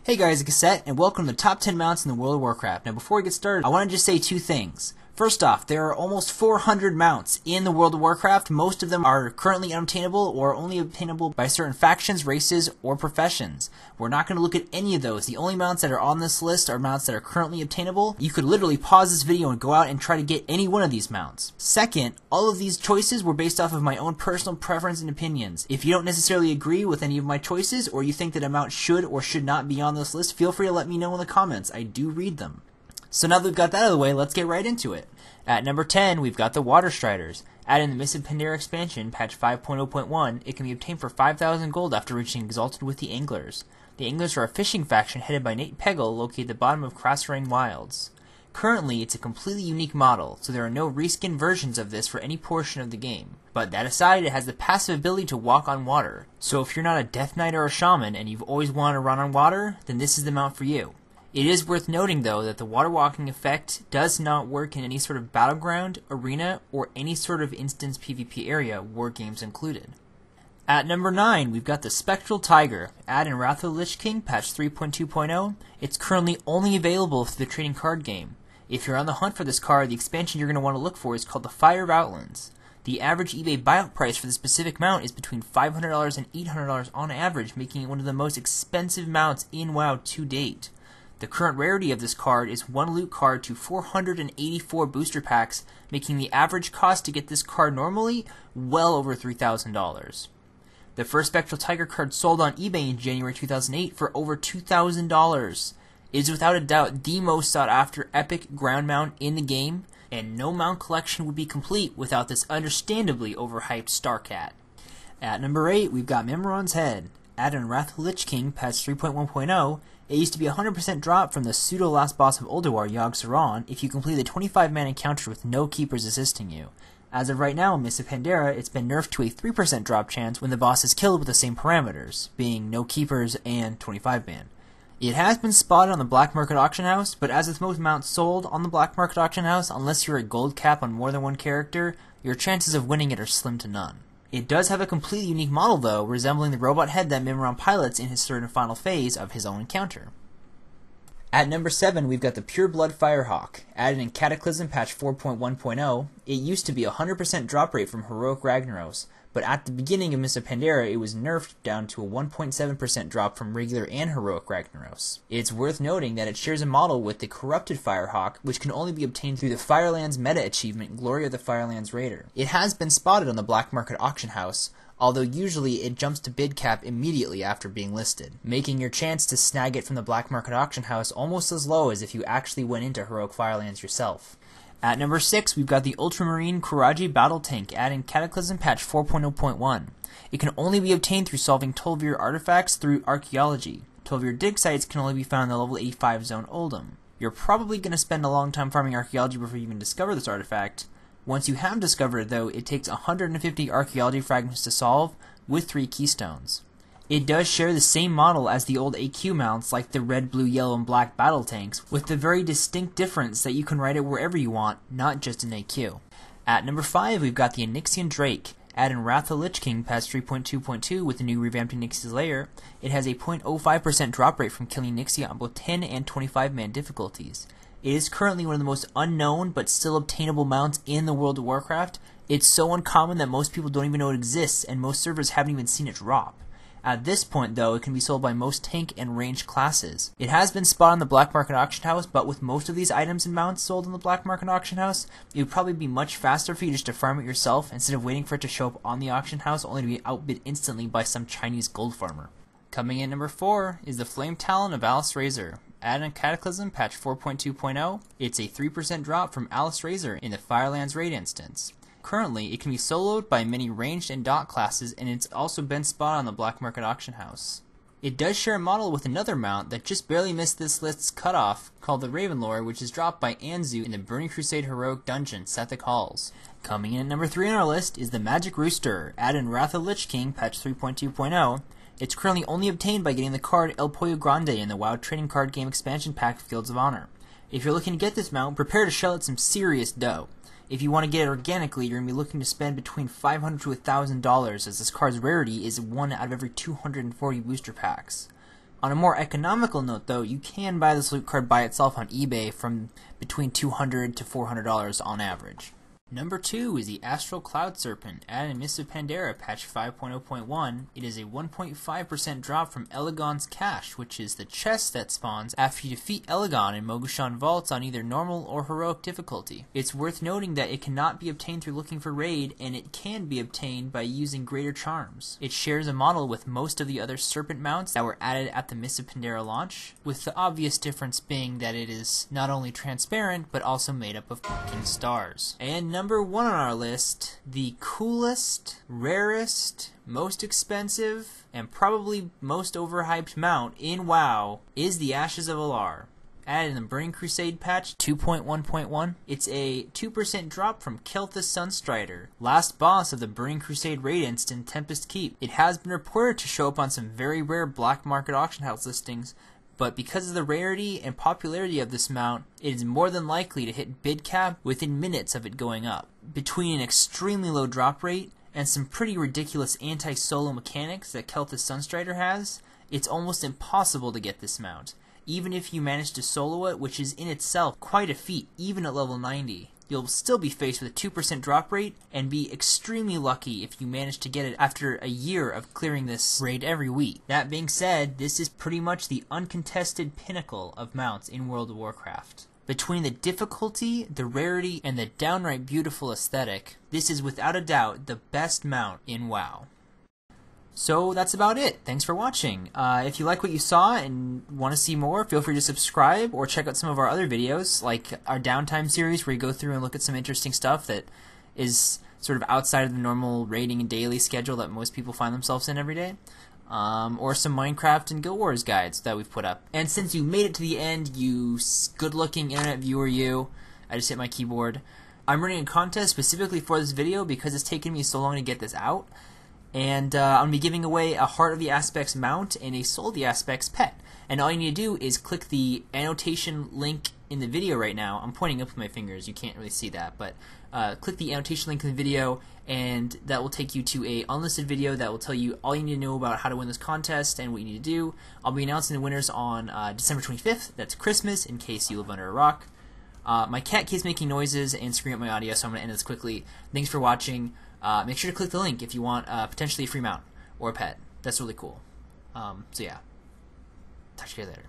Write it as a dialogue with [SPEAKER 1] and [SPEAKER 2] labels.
[SPEAKER 1] Hey guys, it's Cassette, and welcome to the top 10 mounts in the World of Warcraft. Now before we get started, I want to just say two things. First off, there are almost 400 mounts in the World of Warcraft. Most of them are currently unobtainable or only obtainable by certain factions, races, or professions. We're not going to look at any of those. The only mounts that are on this list are mounts that are currently obtainable. You could literally pause this video and go out and try to get any one of these mounts. Second, all of these choices were based off of my own personal preference and opinions. If you don't necessarily agree with any of my choices, or you think that a mount should or should not be on this list, feel free to let me know in the comments. I do read them. So now that we've got that out of the way, let's get right into it. At number 10, we've got the Water Striders. Added in the Mists of Pandaria expansion, patch 5.0.1, it can be obtained for 5,000 gold after reaching Exalted with the Anglers. The Anglers are a fishing faction headed by Nate Peggle, located at the bottom of Crossrain Wilds. Currently, it's a completely unique model, so there are no reskin versions of this for any portion of the game. But that aside, it has the passive ability to walk on water. So if you're not a Death Knight or a Shaman, and you've always wanted to run on water, then this is the mount for you. It is worth noting, though, that the water walking effect does not work in any sort of battleground, arena, or any sort of instance PvP area, war games included. At number 9, we've got the Spectral Tiger. Added in Wrath of the Lich King, patch 3.2.0. It's currently only available through the trading card game. If you're on the hunt for this card, the expansion you're going to want to look for is called the Fire of Outlands. The average eBay buyout price for the specific mount is between $500 and $800 on average, making it one of the most expensive mounts in WoW to date. The current rarity of this card is 1 loot card to 484 booster packs, making the average cost to get this card normally well over $3,000. The first Spectral Tiger card sold on eBay in January 2008 for over $2,000. It is without a doubt the most sought after epic ground mount in the game, and no mount collection would be complete without this understandably overhyped Starcat. At number 8, we've got Mimiron's Head. Added in Wrath of the Lich King, patch 3.1.0, it used to be a 100% drop from the pseudo-last boss of Ulduar, Yogg-Saron, if you complete the 25-man encounter with no keepers assisting you. As of right now, in Mists of Pandaria, it's been nerfed to a 3% drop chance when the boss is killed with the same parameters, being no keepers and 25-man. It has been spotted on the Black Market Auction House, but as with most mounts sold on the Black Market Auction House, unless you're at gold cap on more than one character, your chances of winning it are slim to none. It does have a completely unique model, though, resembling the robot head that Mimiron pilots in his third and final phase of his own encounter. At number 7, we've got the Pure Blood Firehawk. Added in Cataclysm patch 4.1.0, it used to be a 100% drop rate from Heroic Ragnaros, but at the beginning of Mists of Pandaria, it was nerfed down to a 1.7% drop from regular and Heroic Ragnaros. It's worth noting that it shares a model with the Corrupted Firehawk, which can only be obtained through the Firelands meta achievement Glory of the Firelands Raider. It has been spotted on the Black Market Auction House, although usually it jumps to bid cap immediately after being listed, making your chance to snag it from the Black Market Auction House almost as low as if you actually went into Heroic Firelands yourself. At number 6, we've got the Ultramarine Kuraji Battle Tank, adding Cataclysm patch 4.0.1. It can only be obtained through solving Tol'vir artifacts through archaeology. Tol'vir dig sites can only be found in the level 85 zone Oldham. You're probably going to spend a long time farming archaeology before you even discover this artifact. Once you have discovered it, though, it takes 150 archaeology fragments to solve, with 3 keystones. It does share the same model as the old AQ mounts like the red, blue, yellow, and black battle tanks, with the very distinct difference that you can ride it wherever you want, not just in AQ. At number 5, we've got the ONYXIAN Drake. Added in Wrath of the Lich King patch 3.2.2 with the new revamped Nyxia's lair, it has a 0.05% drop rate from killing Nyxia on both 10 and 25-man difficulties. It is currently one of the most unknown but still obtainable mounts in the World of Warcraft. It's so uncommon that most people don't even know it exists, and most servers haven't even seen it drop. At this point, though, it can be sold by most tank and range classes. It has been spotted on the Black Market Auction House, but with most of these items and mounts sold on the Black Market Auction House, it would probably be much faster for you just to farm it yourself instead of waiting for it to show up on the auction house only to be outbid instantly by some Chinese gold farmer. Coming in number 4 is the Flame Talon of Alice Razor. Added in Cataclysm patch 4.2.0, it's a 3% drop from Alice Razor in the Firelands raid instance. Currently, it can be soloed by many ranged and dot classes, and it's also been spotted on the Black Market Auction House. It does share a model with another mount that just barely missed this list's cutoff, called the Ravenlore, which is dropped by Anzu in the Burning Crusade Heroic Dungeon, Sethic Halls. Coming in at number 3 on our list is the Magic Rooster. Added in Wrath of the Lich King patch 3.2.0, it's currently only obtained by getting the card El Pollo Grande in the WoW Trading Card Game expansion pack Fields of Honor. If you're looking to get this mount, prepare to shell out some serious dough. If you want to get it organically, you're going to be looking to spend between $500 to $1,000, as this card's rarity is 1 out of every 240 booster packs. On a more economical note, though, you can buy this loot card by itself on eBay from between $200 to $400 on average. Number 2 is the Astral Cloud Serpent. Added in Mists of Pandaria patch 5.0.1, it is a 1.5% drop from Elegon's Cache, which is the chest that spawns after you defeat Elegon in Mogushan Vaults on either normal or heroic difficulty. It's worth noting that it cannot be obtained through looking for raid, and it can be obtained by using Greater Charms. It shares a model with most of the other serpent mounts that were added at the Mists of Pandaria launch, with the obvious difference being that it is not only transparent, but also made up of blinking stars. And number 1 on our list, the coolest, rarest, most expensive, and probably most overhyped mount in WoW is the Ashes of Alar. Added in the Burning Crusade patch 2.1.1, it's a 2% drop from Kel'Thuz's Sunstrider, last boss of the Burning Crusade raid instant Tempest Keep. It has been reported to show up on some very rare black market auction house listings, but because of the rarity and popularity of this mount, it is more than likely to hit bid cap within minutes of it going up. Between an extremely low drop rate and some pretty ridiculous anti-solo mechanics that Kel'Thuz's Sunstrider has, it's almost impossible to get this mount. Even if you manage to solo it, which is in itself quite a feat, even at level 90. You'll still be faced with a 2% drop rate and be extremely lucky if you manage to get it after a year of clearing this raid every week. That being said, this is pretty much the uncontested pinnacle of mounts in World of Warcraft. Between the difficulty, the rarity, and the downright beautiful aesthetic, this is without a doubt the best mount in WoW. So that's about it. Thanks for watching. If you like what you saw and want to see more, feel free to subscribe or check out some of our other videos, like our Downtime series where we go through and look at some interesting stuff that is sort of outside of the normal raiding and daily schedule that most people find themselves in every day. Or some Minecraft and Guild Wars guides that we've put up. And since you made it to the end, you good-looking internet viewer you, I just hit my keyboard, I'm running a contest specifically for this video because it's taken me so long to get this out. And I'm going to be giving away a Heart of the Aspects mount and a Soul of the Aspects pet. And all you need to do is click the annotation link in the video right now. I'm pointing up with my fingers, you can't really see that, but click the annotation link in the video and that will take you to a unlisted video that will tell you all you need to know about how to win this contest and what you need to do. I'll be announcing the winners on December 25th, that's Christmas, in case you live under a rock. My cat keeps making noises and screwing up my audio, so I'm going to end this quickly. Thanks for watching. Make sure to click the link if you want potentially a free mount or a pet. That's really cool. So yeah, talk to you later.